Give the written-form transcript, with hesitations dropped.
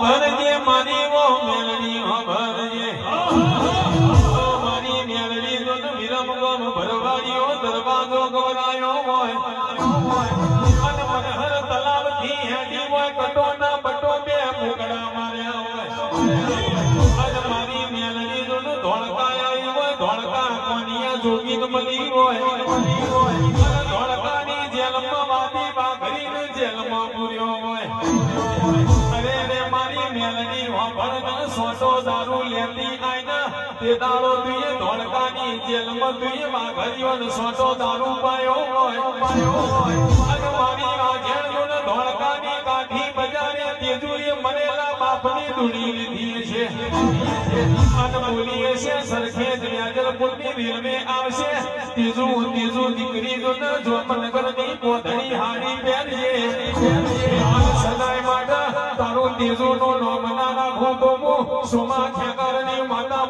ભરજે મારી વો મેલડી હો ભરજે મારી મેલડી તો વિરમ ગમ ભરવાડીઓ દરવાજો ગવરાયો હોય અને મનહર તલાવ થી હેડી હોય કટોના બટો બે મુકડા માર્યા હોય અને મારી મેલડી તો ધોળકાયા હોય ધોળકા કોનિયા જોગીન મળી હોય ધોળકાની જેલમાં વાદી બાઘરીને જેલમાં પૂર્યો હોય અરે રે મારી મેલડી વાપરને સોટો દારૂ લેતી આઈના તે દાડો તુએ ધોળકાની જેલમાં તુએ બાઘરીઓને સોટો દારૂ પાયો હોય અને મારી આજેણનો ધોળકાની કાઠી બજારે તેજુએ મરેલા બાપની દુડી લીધી છે અને બોલીએ છે સરખે જ વ્યાજલપુરની વીરમે આવશે ત્રીજું દીકરી જો ન જોપનગરની કોધણી હાડી પહેરજે સદાય માટે તારું ત્રીજું નો નામ ના રાખું તો હું સોમા ખેકરની માતા